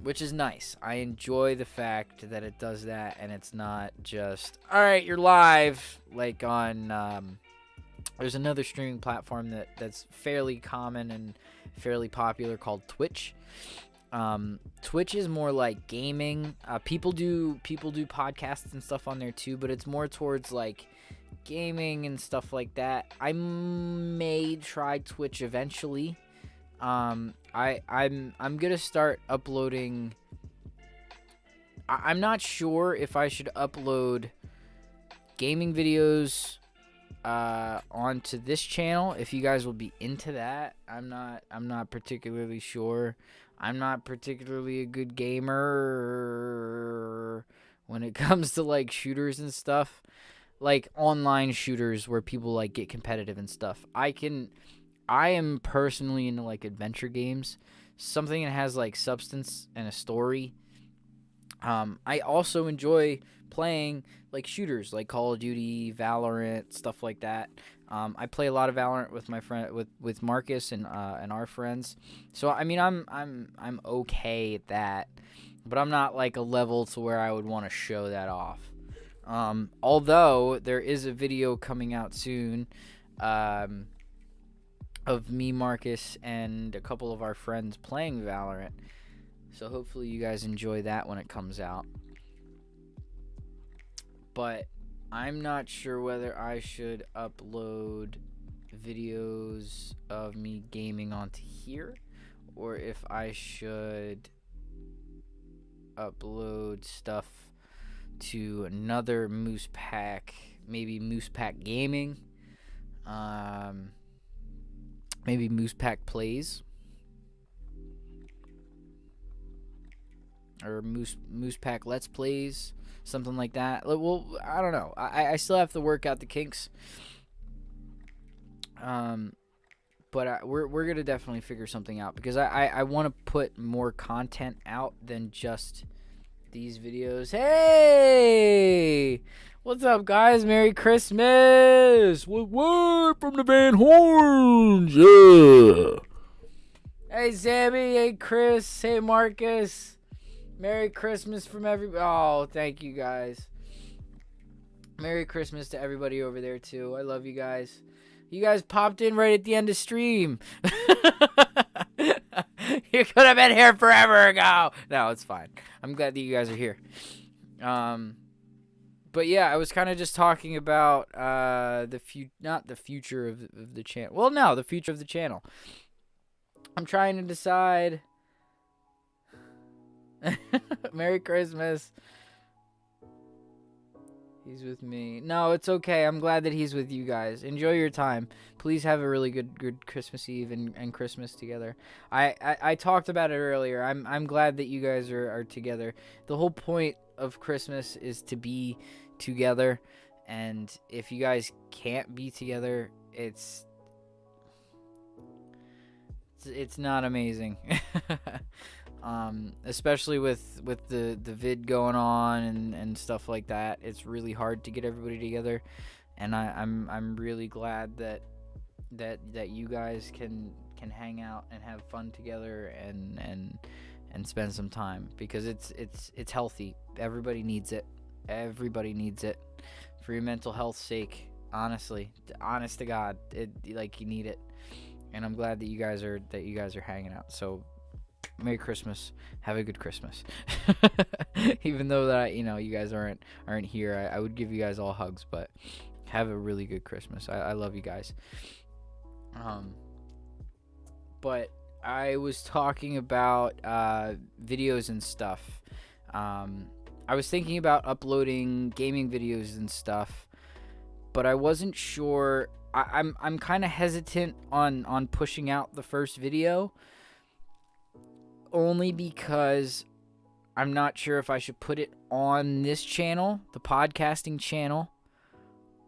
which is nice. I enjoy the fact that it does that, and it's not just, all right, you're live, like on there's another streaming platform that's fairly common and fairly popular called Twitch. Twitch is more like gaming. People do podcasts and stuff on there too, but it's more towards like gaming and stuff like that. I may try Twitch eventually. I'm gonna start uploading. I'm not sure if I should upload gaming videos onto this channel. If you guys will be into that, I'm not particularly sure. I'm not particularly a good gamer when it comes to like shooters and stuff, like online shooters where people like get competitive and stuff. I can I am personally into like adventure games, something that has like substance and a story. I also enjoy playing like shooters, like Call of Duty, Valorant, stuff like that. I play a lot of Valorant with my friend, with Marcus and our friends. So I mean, I'm okay at that, but I'm not like a level to where I would want to show that off. Although there is a video coming out soon, of me, Marcus, and a couple of our friends playing Valorant. So hopefully you guys enjoy that when it comes out. But I'm not sure whether I should upload videos of me gaming onto here, or if I should upload stuff to another MoosePack, maybe MoosePack Gaming, maybe MoosePack Plays, or MoosePack Let's Plays, something like that. Well, I don't know. I still have to work out the kinks. But we're gonna definitely figure something out, because I want to put more content out than just these videos. Hey, what's up, guys? Merry Christmas! What from the Van Horns? Yeah. Hey, Sammy. Hey, Chris. Hey, Marcus. Merry Christmas from everybody. Oh, thank you, guys. Merry Christmas to everybody over there too. I love you guys. You guys popped in right at the end of stream. You could have been here forever ago. No, it's fine. I'm glad that you guys are here. But yeah, I was kind of just talking about not the future of the channel. Well, no, the future of the channel. I'm trying to decide. Merry Christmas. He's with me. No, it's okay. I'm glad that he's with you guys. Enjoy your time. Please have a really good Christmas Eve and Christmas together. I talked about it earlier. I'm glad that you guys are together. The whole point of Christmas is to be together, and if you guys can't be together, it's not amazing. Especially with the vid going on and stuff like that. It's really hard to get everybody together, and I'm really glad that you guys can hang out and have fun together and spend some time, because it's healthy. Everybody needs it. Everybody needs it for your mental health's sake. Honestly, honest to God, like, you need it. And I'm glad that you guys are hanging out. So Merry Christmas. Have a good Christmas. Even though that you guys aren't here, I would give you guys all hugs, but have a really good Christmas. I love you guys. But I was talking about videos and stuff. I was thinking about uploading gaming videos and stuff, but I wasn't sure. I'm kind of hesitant on pushing out the first video, only because I'm not sure if I should put it on this channel, the podcasting channel,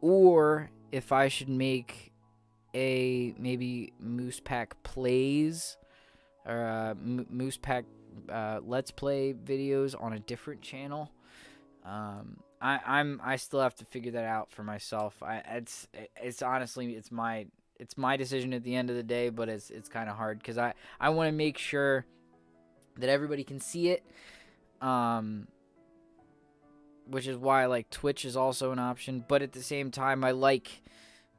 or if I should make maybe MoosePack Plays or MoosePack Let's Play videos on a different channel. I still have to figure that out for myself. It's honestly it's my decision at the end of the day, but it's kind of hard because I want to make sure that everybody can see it, which is why like Twitch is also an option. But at the same time, I like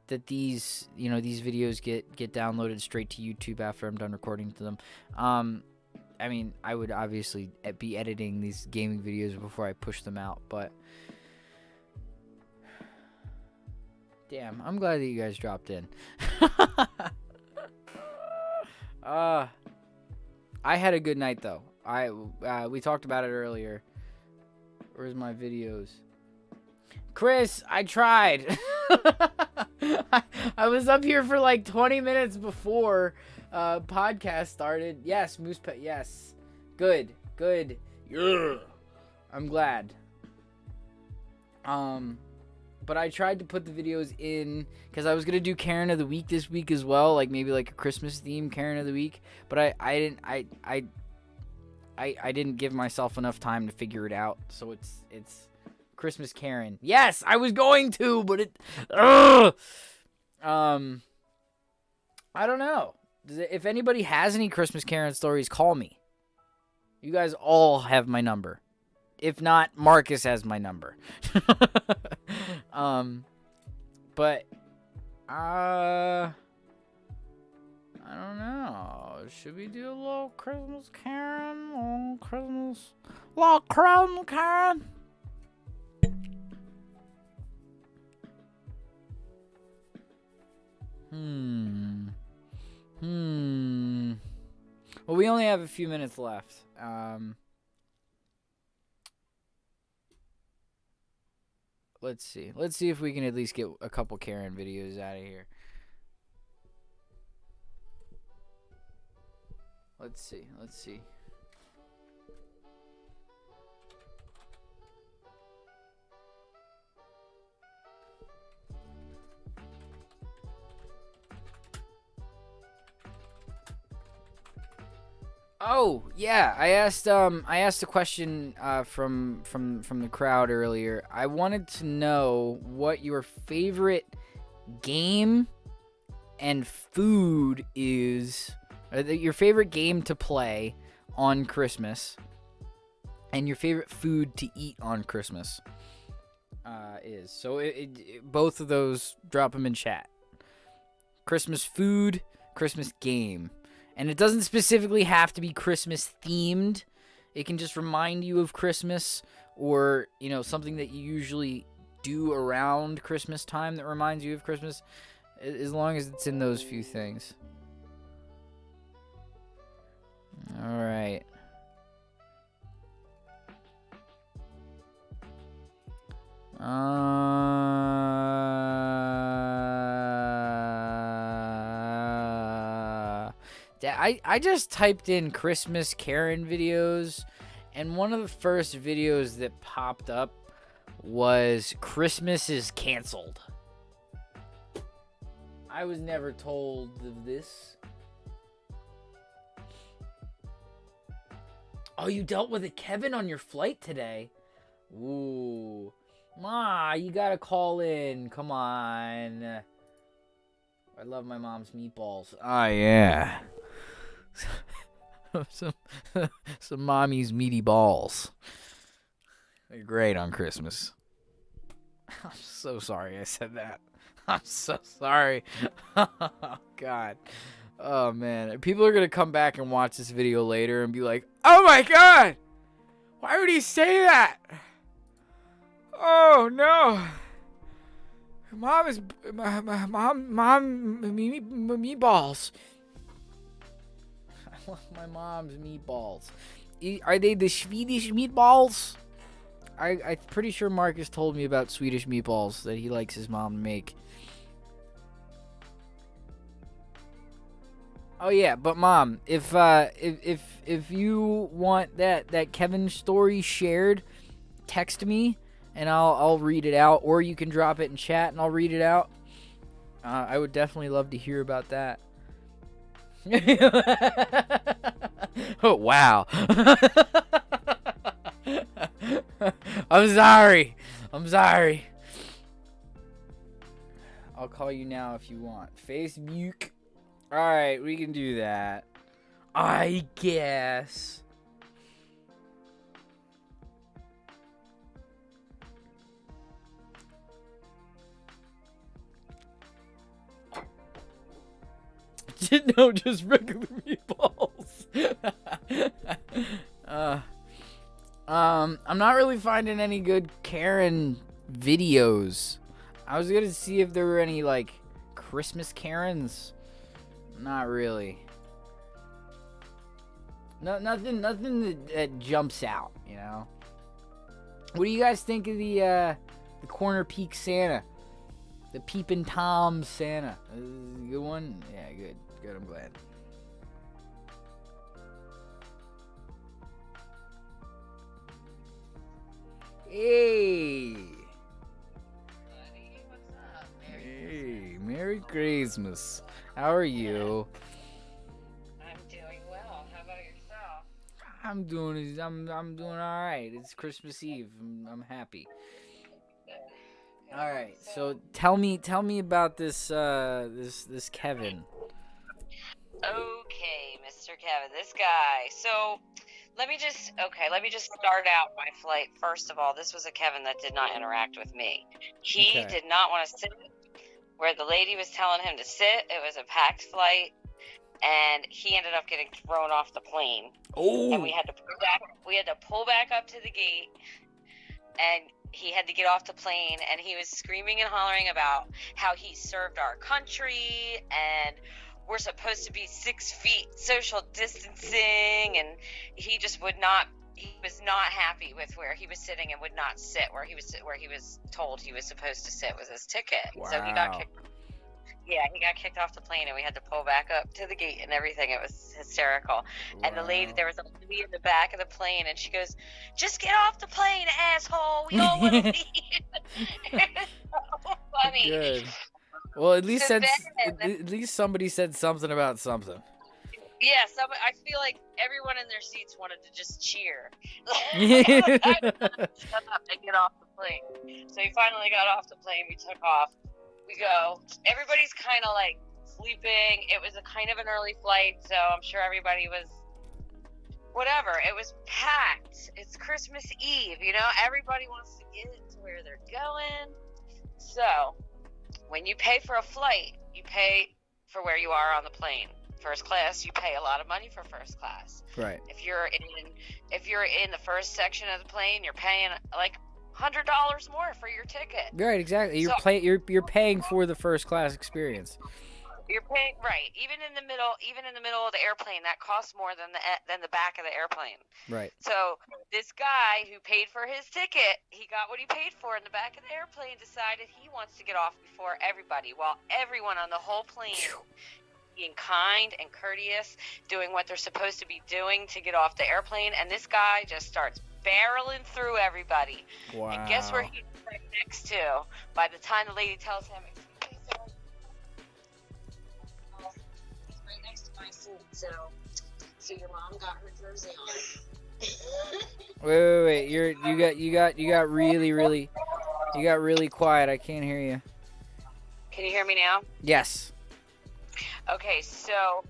that these videos get downloaded straight to YouTube after I'm done recording to them. I mean, I would obviously be editing these gaming videos before I push them out, but damn, I'm glad that you guys dropped in. I had a good night though. We talked about it earlier. Where's my videos? Chris, I tried. I was up here for like 20 minutes before podcast started. Yes, MoosePack. Yes, good. Yeah, I'm glad. But I tried to put the videos in because I was gonna do Karen of the Week this week as well, like maybe like a Christmas theme Karen of the Week. But I didn't give myself enough time to figure it out. So it's Christmas Karen. Yes, I was going to, but it. Ugh! I don't know. If anybody has any Christmas Karen stories, call me. You guys all have my number. If not, Marcus has my number. But I don't know. Should we do a little Christmas Karen? Little Christmas Karen? Well, we only have a few minutes left. Let's see. Let's see if we can at least get a couple Karen videos out of here. Let's see. Oh, yeah. I asked a question from the crowd earlier. I wanted to know what your favorite game and food is. Your favorite game to play on Christmas and your favorite food to eat on Christmas is. So both of those, drop them in chat. Christmas food, Christmas game. And it doesn't specifically have to be Christmas themed. It can just remind you of Christmas, or, something that you usually do around Christmas time that reminds you of Christmas, as long as it's in those few things. All right. I just typed in Christmas Karen videos, and one of the first videos that popped up was Christmas is canceled. I was never told of this. Oh, you dealt with a Kevin on your flight today? Ooh. Ma, you gotta call in. Come on. I love my mom's meatballs. Oh, yeah. some mommy's meaty balls. They're great on Christmas. I'm so sorry I said that. I'm so sorry. Oh, God. Oh, man. People are going to come back and watch this video later and be like, oh, my God. Why would he say that? Oh, no. Mom, meatballs. I love my mom's meatballs. Are they the Swedish meatballs? I'm pretty sure Marcus told me about Swedish meatballs that he likes his mom to make. Oh yeah, but Mom, if you want that Kevin story shared, text me and I'll read it out, or you can drop it in chat and I'll read it out. I would definitely love to hear about that. Oh wow. I'm sorry. I'll call you now if you want. Facebook. Alright, we can do that. I guess. No, just regular meatballs. I'm not really finding any good Karen videos. I was gonna see if there were any, like, Christmas Karens. Not really. Nothing that jumps out, you know? What do you guys think of the Corner Peak Santa? The Peepin' Tom Santa. Good one? Yeah, good. Good, I'm glad. Hey! Christmas. How are you? I'm doing well. How about yourself? I'm doing all right. It's Christmas Eve. I'm happy. Good. All right. So tell me about this Kevin. Okay, Mr. Kevin, this guy. So let me just start out my flight. First of all, this was a Kevin that did not interact with me. He did not want to sit where the lady was telling him to sit. It was a packed flight, and he ended up getting thrown off the plane. Oh. And we had to pull back up to the gate, and he had to get off the plane, and he was screaming and hollering about how he served our country, and we're supposed to be 6 feet social distancing, and he was not happy with where he was sitting and would not sit where he was told he was supposed to sit with his ticket. Wow. So he got kicked off the plane, and we had to pull back up to the gate and everything. It was hysterical. Wow. And there was a lady in the back of the plane, and she goes, "Just get off the plane, asshole. We all want to leave." It's so funny. Good. Well, at least somebody said something about something. Yeah, I feel like everyone in their seats wanted to just cheer. Shut up and get off the plane. So he finally got off the plane. We took off. We go. Everybody's kind of like sleeping. It was a kind of an early flight, so I'm sure everybody was whatever. It was packed. It's Christmas Eve, everybody wants to get to where they're going. So when you pay for a flight, you pay for where you are on the plane. First class, you pay a lot of money for first class. Right. If you're in the first section of the plane, you're paying like $100 more for your ticket. Right, exactly. You're paying for the first class experience. You're paying right. Even in the middle of the airplane, that costs more than the back of the airplane. Right. So this guy who paid for his ticket, he got what he paid for in the back of the airplane, decided he wants to get off before everybody, while everyone on the whole plane being kind and courteous, doing what they're supposed to be doing to get off the airplane, and this guy just starts barreling through everybody. Wow. And guess where he's right next to? By the time the lady tells him, "Excuse me, sir," he's right next to my seat. So your mom got her jersey on. Wait. You got really quiet. I can't hear you. Can you hear me now? Yes. Okay, so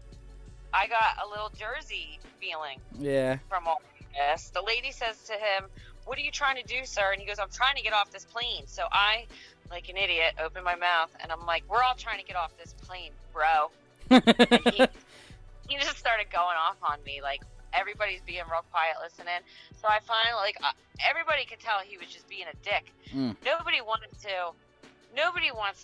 I got a little Jersey feeling. Yeah. From all this. The lady says to him, "What are you trying to do, sir?" And he goes, "I'm trying to get off this plane." So I, like an idiot, open my mouth, and I'm like, "We're all trying to get off this plane, bro." And he just started going off on me, like everybody's being real quiet listening. So I finally, everybody could tell he was just being a dick. Nobody wants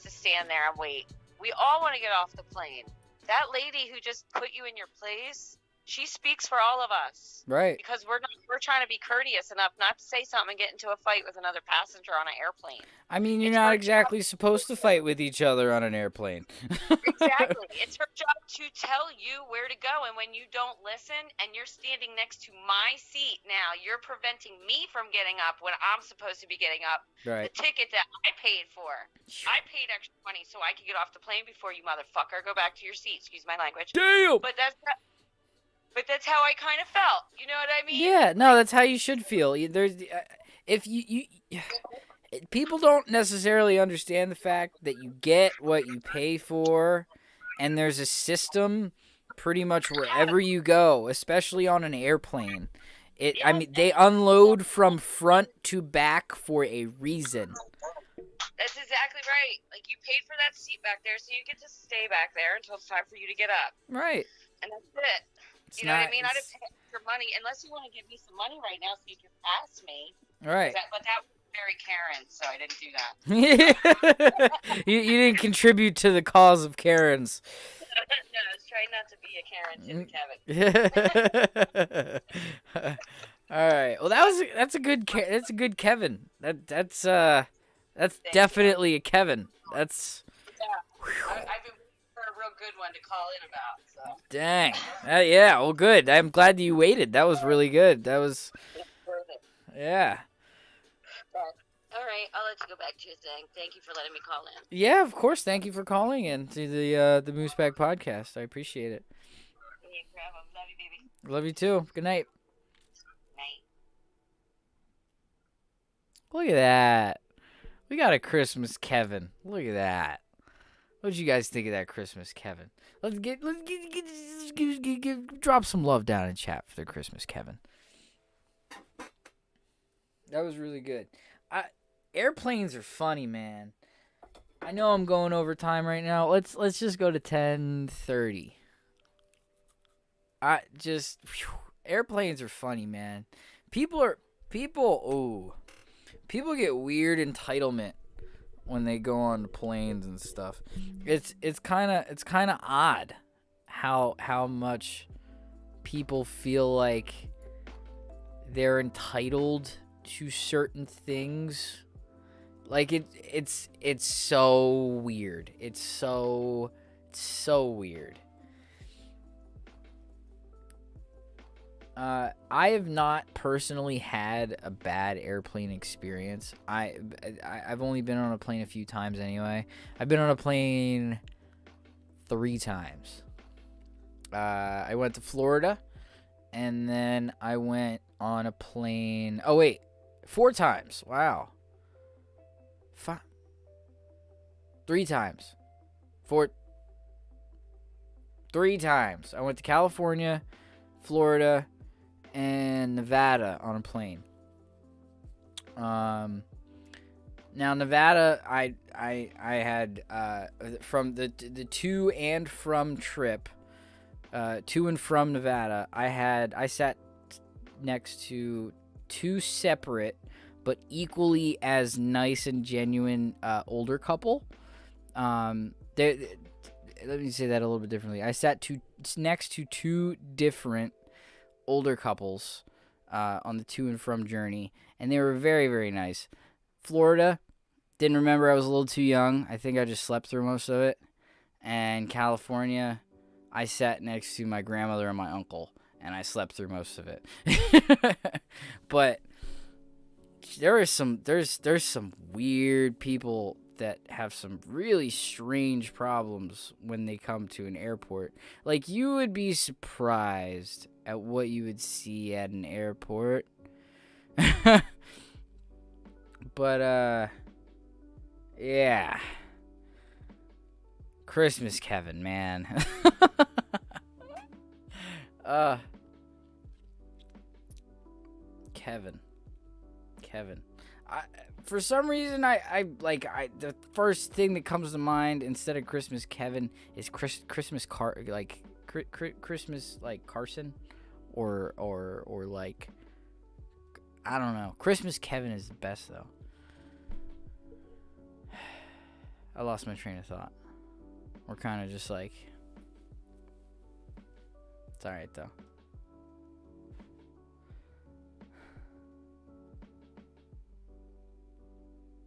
to stand there and wait. We all want to get off the plane. That lady who just put you in your place, she speaks for all of us. Right. Because we're trying to be courteous enough not to say something and get into a fight with another passenger on an airplane. I mean, you're not exactly supposed to fight with each other on an airplane. Exactly. It's her job to tell you where to go, and when you don't listen and you're standing next to my seat now, you're preventing me from getting up when I'm supposed to be getting up. Right. The ticket that I paid for. I paid extra money so I could get off the plane before you, motherfucker. Go back to your seat. Excuse my language. Damn! But that's how I kind of felt. You know what I mean? Yeah, no, that's how you should feel. People don't necessarily understand the fact that you get what you pay for, and there's a system pretty much wherever you go, especially on an airplane. I mean, they unload from front to back for a reason. That's exactly right. Like, you paid for that seat back there, so you get to stay back there until it's time for you to get up. Right. And that's it. You know what I mean? I didn't pay for money unless you want to give me some money right now so you can ask me. Right. But that was very Karen, so I didn't do that. you didn't contribute to the cause of Karens. No, I was trying not to be a Karen to Kevin. All right. Well, that's a good Kevin. That's definitely a Kevin. That's. Yeah. I've been waiting for a real good one to call in about. So. Dang. Yeah. Well, good. I'm glad that you waited. That was really good. That was. It's worth it. Yeah. But All right, I'll let you go back to your thing. Thank you for letting me call in. Yeah, of course. Thank you for calling in to the MoosePack Podcast. I appreciate it. Yeah, grab 'em. Love you, baby. Love you too. Good night. Night. Look at that. We got a Christmas Kevin. Look at that. What did you guys think of that Christmas Kevin? Let's drop some love down in chat for the Christmas Kevin. That was really good. Airplanes are funny, man. I know I'm going over time right now. Let's just go to 10:30. Airplanes are funny, man. People get weird entitlement when they go on planes and stuff. It's kind of odd how much people feel like they're entitled to certain things. Like it's so weird. It's so weird. I have not personally had a bad airplane experience. I've only been on a plane a few times anyway. I've been on a plane 3 times. I went to Florida, and then I went on a plane. Oh wait, 4 times. Wow. 3 times. 3 times. I went to California, Florida, and Nevada on a plane. Now Nevada, I had from the to and from trip, to and from Nevada, I sat next to 2 separate but equally as nice and genuine older couple. Let me say that a little bit differently. I sat next to 2 different older couples on the to and from journey, and they were very, very nice. Florida, didn't remember, I was a little too young. I think I just slept through most of it. And California, I sat next to my grandmother and my uncle, and I slept through most of it. But there's some weird people that have some really strange problems when they come to an airport. Like, you would be surprised at what you would see at an airport. But yeah. Christmas Kevin, man. Kevin. For some reason, the first thing that comes to mind instead of Christmas Kevin is Christmas Carson, or like, I don't know. Christmas Kevin is the best though. I lost my train of thought. We're kind of just like, it's all right though.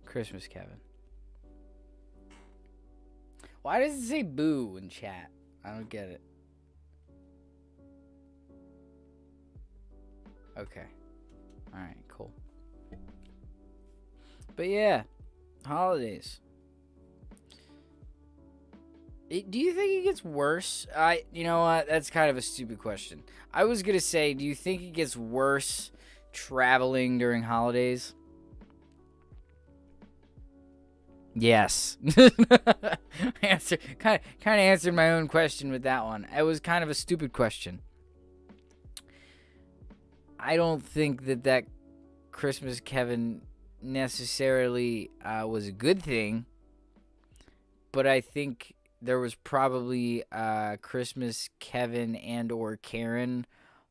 Christmas Kevin. Why does it say boo in chat? I don't get it. Okay. Alright, cool. But yeah, holidays. Do you think it gets worse? You know what? That's kind of a stupid question. I was going to say, do you think it gets worse traveling during holidays? Yes. Kind of answered my own question with that one. It was kind of a stupid question. I don't think that Christmas Kevin necessarily was a good thing, but I think there was probably Christmas Kevin and or Karen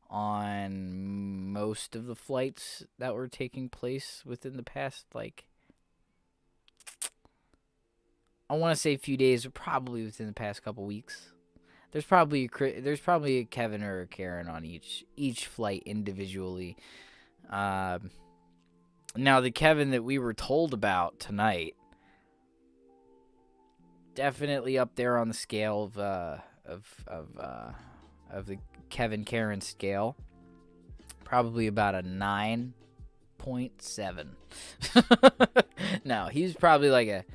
on most of the flights that were taking place within the past, like, I want to say a few days, but probably within the past couple weeks. There's probably a Kevin or a Karen on each flight individually. Now the Kevin that we were told about tonight, definitely up there on the scale of the Kevin Karen scale. Probably about a 9 8.7. No, he was probably like a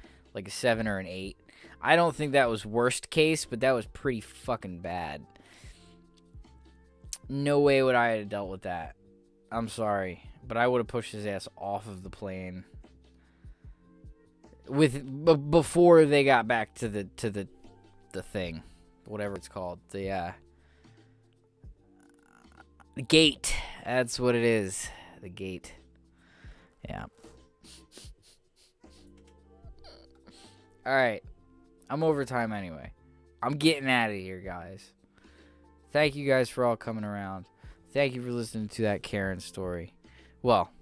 7 or an 8. I don't think that was worst case, but that was pretty fucking bad. No way would I have dealt with that. I'm sorry, but I would have pushed his ass off of the plane before they got back to the thing, whatever it's called, the gate. That's what it is, the gate. Yeah. All right, I'm over time anyway. I'm getting out of here, guys. Thank you guys for all coming around. Thank you for listening to that Karen story. Well,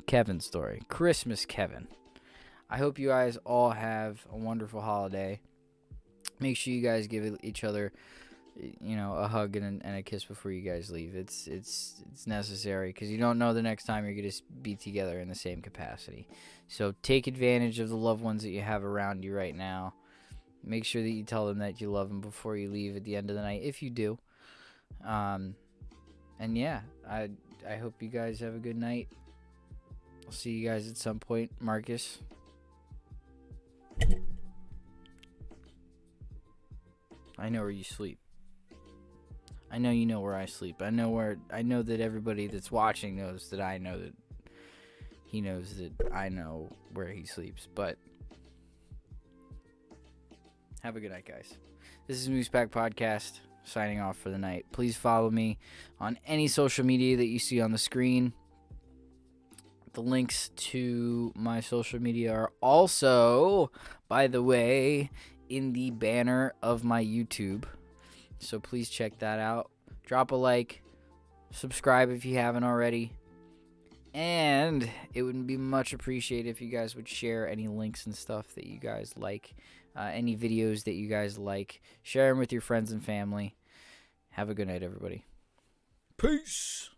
Kevin story. Christmas Kevin. I hope you guys all have a wonderful holiday. Make sure you guys give each other, a hug and a kiss before you guys leave. It's necessary because you don't know the next time you're going to be together in the same capacity. So take advantage of the loved ones that you have around you right now. Make sure that you tell them that you love them before you leave at the end of the night, if you do. And yeah, I hope you guys have a good night. I'll see you guys at some point. Marcus. I know where you sleep. I know you know where I sleep. I know that everybody that's watching knows that I know that he knows that I know where he sleeps. But have a good night, guys. This is MoosePackPodcast signing off for the night. Please follow me on any social media that you see on the screen. The links to my social media are also, by the way, in the banner of my YouTube. So please check that out. Drop a like. Subscribe if you haven't already. And it would be much appreciated if you guys would share any links and stuff that you guys like. Any videos that you guys like. Share them with your friends and family. Have a good night, everybody. Peace.